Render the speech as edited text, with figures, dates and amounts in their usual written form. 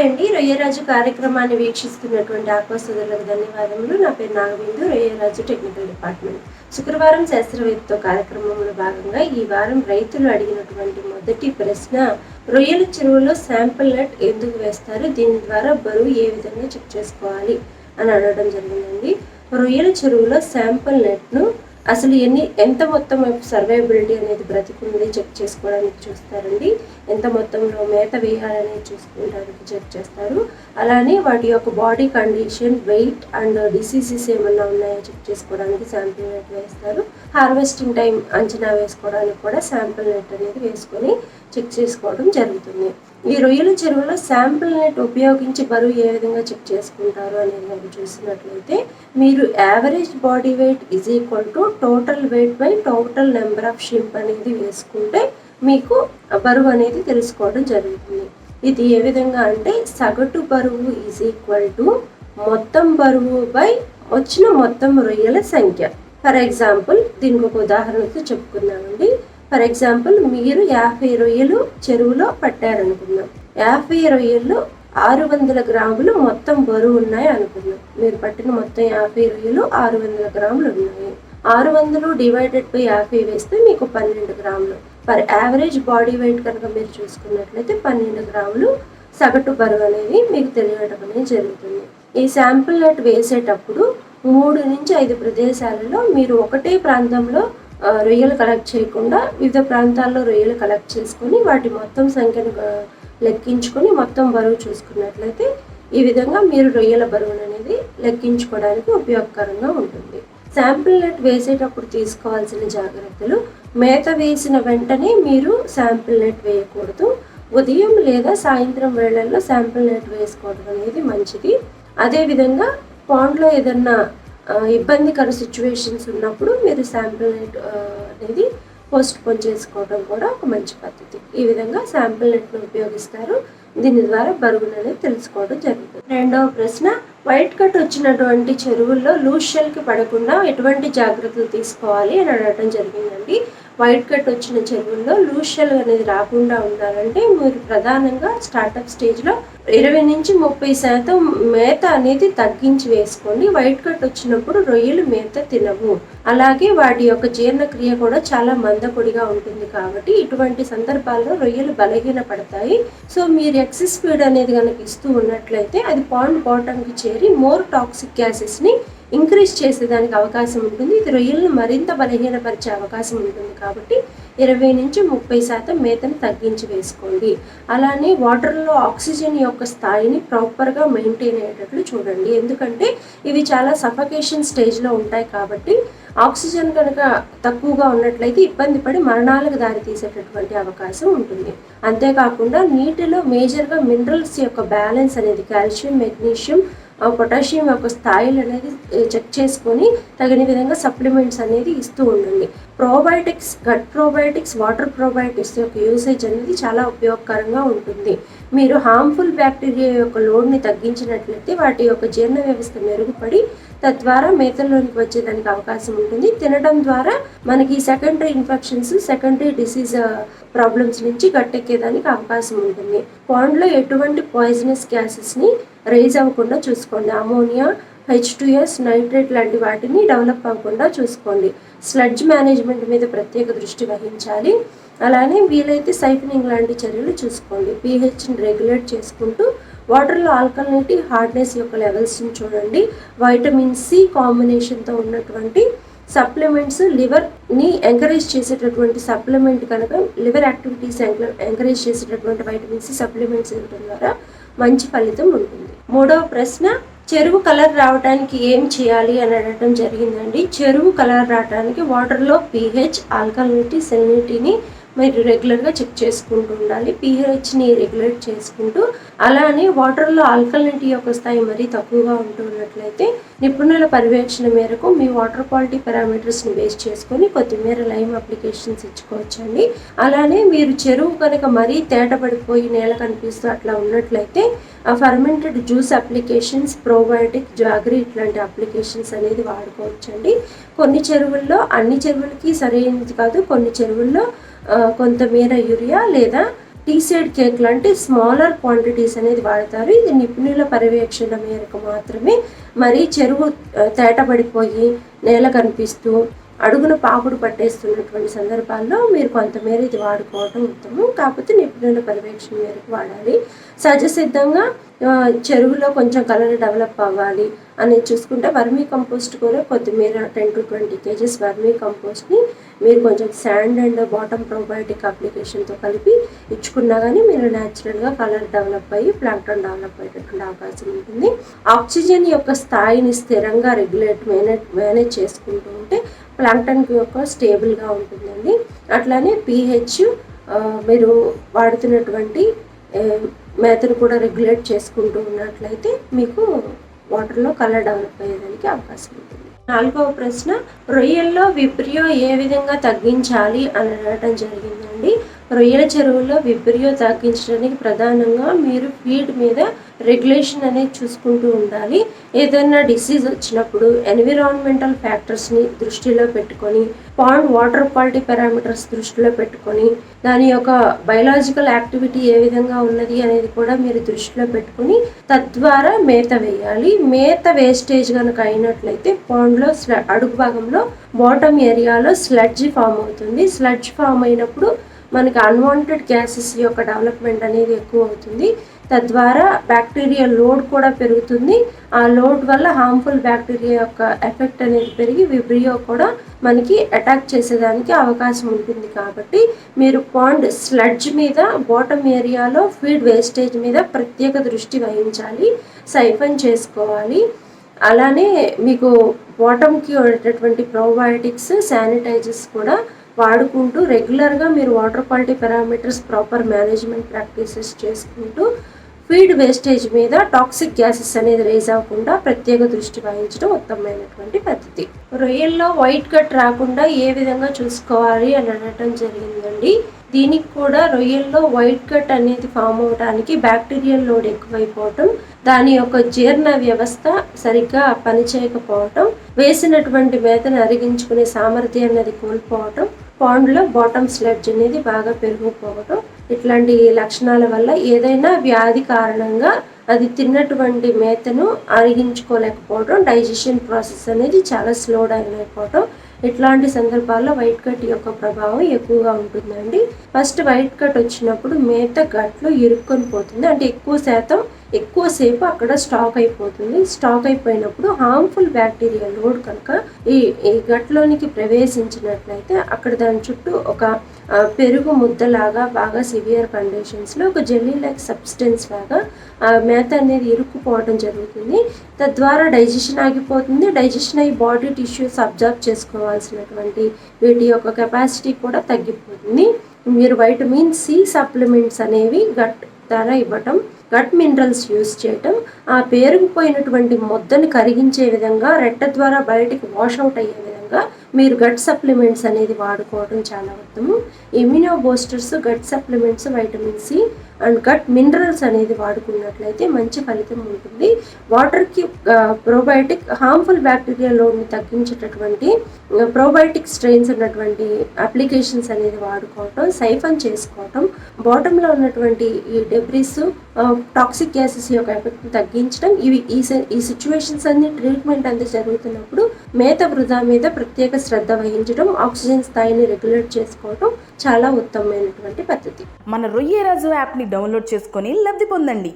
Hi అండి. రొయ్యరాజు కార్యక్రమాన్ని వీక్షిస్తున్నటువంటి ఆత్మసోదరులకు ధన్యవాదములు. నా పేరు నాగబిందు, రొయ్యరాజు టెక్నికల్ డిపార్ట్మెంట్. శుక్రవారం శాస్త్రవేత్తతో కార్యక్రమంలో భాగంగా ఈ వారం రైతులు అడిగినటువంటి మొదటి ప్రశ్న, రొయ్యల చెరువులో శాంపిల్ నెట్ ఎందుకు వేస్తారు, దీని ద్వారా బరువు ఏ విధంగా చెక్ చేసుకోవాలి అని అడగడం జరిగిందండి. రొయ్యల చెరువులో శాంపిల్ నెట్ను అసలు ఎంత మొత్తం సర్వైబిలిటీ అనేది బ్రతికుంది చెక్ చేసుకోవడానికి చూస్తారండి. ఎంత మొత్తంలో మేత వేయాలనేది చూసుకోవడానికి చెక్ చేస్తారు. అలానే వాటి యొక్క body condition, weight and diseases ఏమన్నా ఉన్నాయో చెక్ చేసుకోవడానికి శాంపిల్ నెట్ వేస్తారు. హార్వెస్టింగ్ టైం అంచనా వేసుకోవడానికి కూడా శాంపిల్ నెట్ అనేది వేసుకొని చెక్ చేసుకోవడం జరుగుతుంది. ఈ రొయ్యల చెరువులో శాంపిల్ నెట్ ఉపయోగించి బరువు ఏ విధంగా చెక్ చేసుకుంటారు అనేది మనం చూసినట్లయితే, మీరు average body weight is equal to total weight by total number of shrimp అనేది వేసుకుంటే మీకు బరువు అనేది తెలుసుకోవడం జరుగుతుంది. ఇది ఏ విధంగా అంటే, సగటు బరువు ఈజ్ ఈక్వల్ టు మొత్తం బరువు బై వచ్చిన మొత్తం రొయ్యల సంఖ్య. ఫర్ ఎగ్జాంపుల్ దీనికి ఒక ఉదాహరణతో చెప్పుకుందామండి. ఫర్ ఎగ్జాంపుల్ మీరు 50 రొయ్యలు చెరువులో పట్టారనుకుందాం. 50 రొయ్యలు 600 గ్రాములు మొత్తం బరువు ఉన్నాయి అనుకుందాం. మీరు పట్టిన మొత్తం 50 రొయ్యలు 600 గ్రాములు ఉన్నాయి. 600 డివైడెడ్ బై 50 వేస్తే మీకు 12 గ్రాములు. పర్ యావరేజ్ బాడీ వెయిట్ కనుక మీరు చూసుకున్నట్లయితే 12 గ్రాములు సగటు బరువు అనేది మీకు తెలియడం అనేది జరుగుతుంది. ఈ శాంపిల్ నెట్ వేసేటప్పుడు 3 నుంచి 5 ప్రదేశాలలో మీరు ఒకటే ప్రాంతంలో రొయ్యలు కలెక్ట్ చేయకుండా వివిధ ప్రాంతాల్లో రొయ్యలు కలెక్ట్ చేసుకొని వాటి మొత్తం సంఖ్యను లెక్కించుకొని మొత్తం బరువు చూసుకున్నట్లయితే ఈ విధంగా మీరు రొయ్యల బరువును అనేది లెక్కించుకోవడానికి ఉపయోగకరంగా ఉంటుంది. శాంపిల్ నెట్ వేసేటప్పుడు తీసుకోవాల్సిన జాగ్రత్తలు: మేత వేసిన వెంటనే మీరు శాంపిల్ నెట్ వేయకూడదు. ఉదయం లేదా సాయంత్రం వేళల్లో శాంపిల్ నెట్ వేసుకోవడం అనేది మంచిది. అదేవిధంగా పాండ్లో ఏదన్నా ఇబ్బందికర సిచ్యువేషన్స్ ఉన్నప్పుడు మీరు శాంపిల్ నెట్ అనేది పోస్ట్ పోన్ చేసుకోవడం కూడా ఒక మంచి పద్ధతి. ఈ విధంగా శాంపిల్ నెట్ను ఉపయోగిస్తారు. దీని ద్వారా బరువును అనేది తెలుసుకోవడం జరుగుతుంది. రెండవ ప్రశ్న, వైట్ కట్ వచ్చినటువంటి చెరువుల్లో లూజ్ షెల్కి పడకుండా ఎటువంటి జాగ్రత్తలు తీసుకోవాలి అని అడగడం జరిగిందండి. వైట్ కట్ వచ్చిన చెరువుల్లో లూజ్ షెల్ అనేది రాకుండా ఉండాలంటే మీరు ప్రధానంగా స్టార్టప్ స్టేజ్లో 20 నుంచి 30% మేత అనేది తగ్గించి వేసుకోండి. వైట్ కట్ వచ్చినప్పుడు రొయ్యలు మేత తినవు. అలాగే వాటి యొక్క జీర్ణక్రియ కూడా చాలా మందకొడిగా ఉంటుంది కాబట్టి ఇటువంటి సందర్భాల్లో రొయ్యలు బలహీన పడతాయి. సో మీరు ఎక్సెస్ ఫీడ్ అనేది కనుక ఇస్తూ ఉన్నట్లయితే అది పాండ్ బాటంకి చేరి మోర్ టాక్సిక్ గ్యాసెస్ని ఇంక్రీజ్ చేసేదానికి అవకాశం ఉంటుంది. ఇది రొయ్యలను మరింత బలహీనపరిచే అవకాశం ఉంటుంది కాబట్టి 20 నుంచి 30% మేతను తగ్గించి వేసుకోండి. అలానే వాటర్లో ఆక్సిజన్ యొక్క స్థాయిని ప్రాపర్గా మెయింటైన్ అయ్యేటట్లు చూడండి. ఎందుకంటే ఇవి చాలా సఫకేషన్ స్టేజ్లో ఉంటాయి కాబట్టి ఆక్సిజన్ కనుక తక్కువగా ఉన్నట్లయితే ఇబ్బంది పడి మరణాలకు దారితీసేటటువంటి అవకాశం ఉంటుంది. అంతేకాకుండా నీటిలో మేజర్గా మినరల్స్ యొక్క బ్యాలెన్స్ అనేది కాల్షియం, మెగ్నీషియం, పొటాషియం యొక్క స్థాయిలు అనేది చెక్ చేసుకొని తగిన విధంగా సప్లిమెంట్స్ అనేది ఇస్తూ ఉండండి. Probiotics, gut probiotics, water probiotics యొక్క యూసేజ్ అనేది చాలా ఉపయోగకరంగా ఉంటుంది. మీరు హార్మ్ఫుల్ బ్యాక్టీరియా యొక్క లోడ్ని తగ్గించినట్లయితే వాటి యొక్క జీర్ణ వ్యవస్థ మెరుగుపడి తద్వారా మేతల్లోనికి వచ్చేదానికి అవకాశం ఉంటుంది. తినడం ద్వారా మనకి secondary infections, secondary disease problems నుంచి గట్టెక్కేదానికి అవకాశం ఉంటుంది. పాండ్లో ఎటువంటి పాయిజనస్ గ్యాసెస్ని రైజ్ అవ్వకుండా చూసుకోండి. అమోనియా, H2S, నైట్రేట్ లాంటి వాటిని డెవలప్ అవ్వకుండా చూసుకోండి. స్లడ్జ్ మేనేజ్మెంట్ మీద ప్రత్యేక దృష్టి వహించాలి. అలానే వీలైతే సైఫనింగ్ లాంటి చర్యలు చూసుకోండి. pHని రెగ్యులేట్ చేసుకుంటూ వాటర్లో ఆల్కలినిటీ, హార్డ్నెస్ యొక్క లెవెల్స్ని చూడండి. వైటమిన్ సి కాంబినేషన్తో ఉన్నటువంటి సప్లిమెంట్స్, లివర్ని ఎంకరేజ్ చేసేటటువంటి సప్లిమెంట్ కనుక లివర్ యాక్టివిటీస్ ఎంకరేజ్ చేసేటటువంటి వైటమిన్ సి సప్లిమెంట్స్ ఇవ్వడం ద్వారా మంచి ఫలితం ఉంటుంది. మూడవ ప్రశ్న, చెరువు కలర్ రావడానికి ఏం చేయాలి అని అడగడం జరిగిందండి. చెరువు కలర్ రావడానికి వాటర్లో pH, ఆల్కలినిటీ, సెలినిటీని మీరు రెగ్యులర్గా చెక్ చేసుకుంటూ ఉండాలి. pHని రెగ్యులేట్ చేసుకుంటూ, అలానే వాటర్లో ఆల్కలినిటీ యొక్క స్థాయి మరీ తక్కువగా ఉంటున్నట్లయితే నిపుణుల పర్యవేక్షణ మేరకు మీ వాటర్ క్వాలిటీ పారామీటర్స్ని బేస్ చేసుకొని కొద్దిమేర లైమ్ అప్లికేషన్స్ ఇచ్చుకోవచ్చండి. అలానే మీరు చెరువు కనుక మరీ తేటపడిపోయి నేల కనిపిస్తూ అట్లా ఉన్నట్లయితే fermented juice applications, probiotic, jaggery ఇట్లాంటి అప్లికేషన్స్ అనేది వాడుకోవచ్చండి. కొన్ని చెరువుల్లో, అన్ని చెరువులకి సరైనది కాదు, కొన్ని చెరువుల్లో కొంతమేర యూరియా లేదా టీ సైడ్ కేక్ లాంటి స్మాలర్ క్వాంటిటీస్ అనేది వాడతారు. ఇది నిపుణుల పర్యవేక్షణ మేరకు మాత్రమే. మరి చెరువు తేటపడిపోయి నేల కనిపిస్తూ అడుగున పాకుడు పట్టేస్తున్నటువంటి సందర్భాల్లో మీరు కొంతమేర ఇది వాడుకోవడం ఉత్తమం. కాకపోతే నిపుణుల పర్యవేక్షణ మేరకు వాడాలి. సహజసిద్ధంగా చెరువులో కొంచెం కలర్ డెవలప్ అవ్వాలి అని చూసుకుంటే వర్మీ కంపోస్ట్ కూడా కొద్దిమేర 10 to 20 kgs వర్మీ కంపోస్ట్ని మీరు కొంచెం శాండ్ అండ్ బాటమ్ ప్రోబయోటిక్ అప్లికేషన్తో కలిపి ఇచ్చుకున్నా కానీ మీరు న్యాచురల్గా కలర్ డెవలప్ అయ్యి ప్లాంక్టన్ డెవలప్ అయ్యేటటువంటి అవకాశం ఉంటుంది. ఆక్సిజన్ యొక్క స్థాయిని స్థిరంగా మేనేజ్ చేసుకుంటూ ఉంటే ప్లాంక్టన్ యొక్క స్టేబుల్గా ఉంటుందండి. అట్లానే pH మీరు వాడుతున్నటువంటి మేతను కూడా రెగ్యులేట్ చేసుకుంటూ ఉన్నట్లయితే మీకు వాటర్లో కలర్ డెవలప్ అయ్యేదానికి అవకాశం ఉంటుంది. 4వ ప్రశ్న, రొయ్యల్లో విబ్రియో ఏ విధంగా తగ్గించాలి అని అడగడం జరిగిందండి. రొయ్యల చెరువుల్లో విబ్రియో తగ్గించడానికి ప్రధానంగా మీరు ఫీడ్ మీద రెగ్యులేషన్ అనేది చూసుకుంటూ ఉండాలి. ఏదైనా డిసీజ్ వచ్చినప్పుడు ఎన్విరాన్మెంటల్ ఫ్యాక్టర్స్ని దృష్టిలో పెట్టుకొని, పాండ్ వాటర్ క్వాలిటీ పారామీటర్స్ దృష్టిలో పెట్టుకొని, దాని యొక్క బయలాజికల్ యాక్టివిటీ ఏ విధంగా ఉన్నది అనేది కూడా మీరు దృష్టిలో పెట్టుకొని తద్వారా మేత వేయాలి. మేత వేస్టేజ్ కనుక అయినట్లయితే పాండ్లో అడుగు భాగంలో బాటమ్ ఏరియాలో స్లడ్జ్ ఫామ్ అవుతుంది. స్లడ్జ్ ఫామ్ అయినప్పుడు మనకి అన్వాంటెడ్ గ్యాసెస్ యొక్క డెవలప్మెంట్ అనేది ఎక్కువ అవుతుంది. తద్వారా బ్యాక్టీరియా లోడ్ కూడా పెరుగుతుంది. ఆ లోడ్ వల్ల హార్మ్ఫుల్ బ్యాక్టీరియా యొక్క ఎఫెక్ట్ అనేది పెరిగి విబ్రియో కూడా మనకి అటాక్ చేసేదానికి అవకాశం ఉంటుంది. కాబట్టి మీరు పాండ్ స్లడ్జ్ మీద, బాటమ్ ఏరియాలో ఫీడ్ వేస్టేజ్ మీద ప్రత్యేక దృష్టి వహించాలి, సైఫన్ చేసుకోవాలి. అలానే మీకు బాటమ్కి ఉండేటటువంటి ప్రోబయోటిక్స్, శానిటైజర్స్ కూడా వాడుకుంటూ రెగ్యులర్గా మీరు water quality parameters proper management practices చేసుకుంటూ ఫీడ్ వేస్టేజ్ మీద టాక్సిక్ గ్యాసెస్ అనేది రేజ్ అవ్వకుండా ప్రత్యేక దృష్టి వహించడం ఉత్తమమైనటువంటి పద్ధతి. రొయ్యల్లో వైట్ కట్ రాకుండా ఏ విధంగా చూసుకోవాలి అని అనడం జరిగిందండి. దీనికి కూడా రొయ్యల్లో వైట్ కట్ అనేది ఫామ్ అవడానికి బ్యాక్టీరియల్ లోడ్ ఎక్కువైపోవటం, దాని యొక్క జీర్ణ వ్యవస్థ సరిగ్గా పనిచేయకపోవటం, వేసినటువంటి మేతను అరిగించుకునే సామర్థ్యం అనేది కోల్పోవటం, పాండ్లో బాటమ్ స్లడ్జ్ అనేది బాగా పెరిగిపోవటం, ఇట్లాంటి లక్షణాల వల్ల ఏదైనా వ్యాధి కారణంగా అది తిన్నటువంటి మేతను అరిగించుకోలేకపోవడం, డైజెషన్ ప్రాసెస్ అనేది చాలా స్లో డౌన్ అయిపోవటం, ఇట్లాంటి సందర్భాల్లో వైట్ కట్ యొక్క ప్రభావం ఎక్కువగా ఉంటుందండి. ఫస్ట్ వైట్ కట్ వచ్చినప్పుడు మేత గట్లో ఇరుక్కొని పోతుంది, అంటే ఎక్కువసేపు అక్కడ స్టాక్ అయిపోతుంది. స్టాక్ అయిపోయినప్పుడు హార్మ్ఫుల్ బ్యాక్టీరియా లోడ్ కనుక ఈ గట్లోనికి ప్రవేశించినట్లయితే అక్కడ దాని చుట్టూ ఒక పెరుగు ముద్దలాగా బాగా సివియర్ కండిషన్స్లో ఒక జెల్లీ లైక్ సబ్స్టెన్స్ లాగా మేత అనేది ఇరుక్కుపోవడం జరుగుతుంది. తద్వారా డైజెషన్ ఆగిపోతుంది. డైజెషన్ అయ్యి బాడీ టిష్యూస్ అబ్జర్వ్ చేసుకోవాల్సినటువంటి వీటి యొక్క కెపాసిటీ కూడా తగ్గిపోతుంది. మీరు వైటమిన్ సి సప్లిమెంట్స్ అనేవి గట్ ద్వారా ఇవ్వటం, గట్ మినరల్స్ యూజ్ చేయటం, ఆ పేరుకుపోయినటువంటి ముద్దని కరిగించే విధంగా రెట్ట ద్వారా బయటికి వాష్ అవుట్ అయ్యే విధంగా మీరు గట్ సప్లిమెంట్స్ అనేది వాడుకోవడం చాలా ఉత్తమం. Immuno boosters, gut supplements, vitamin C and gut minerals అనేది వాడుకున్నట్లయితే మంచి ఫలితం ఉంటుంది. వాటర్కి ప్రోబయోటిక్ హార్మ్ఫుల్ బ్యాక్టీరియా లోడ్ని తగ్గించేటటువంటి ప్రోబయోటిక్ స్ట్రెయిన్స్ ఉన్నటువంటి అప్లికేషన్స్ అనేది వాడుకోవటం, సైఫన్ చేసుకోవటం, బాటంలో ఉన్నటువంటి ఈ డెబ్రిస్, టాక్సిక్ గ్యాసెస్ యొక్క ఎఫెక్ట్ తగ్గించడం, ఈ సిచ్యువేషన్స్ అన్ని ట్రీట్మెంట్ అంతా జరుగుతున్నప్పుడు మేత వృధా మీద ప్రత్యేక శ్రద్ధ వహించడం, ఆక్సిజన్ స్థాయిని రెగ్యులేట్ చేసుకోవడం చాలా ఉత్తమమైనటువంటి పద్ధతి. మన రొయ్యరాజు యాప్ని డౌన్లోడ్ చేసుకొని లబ్ధి పొందండి.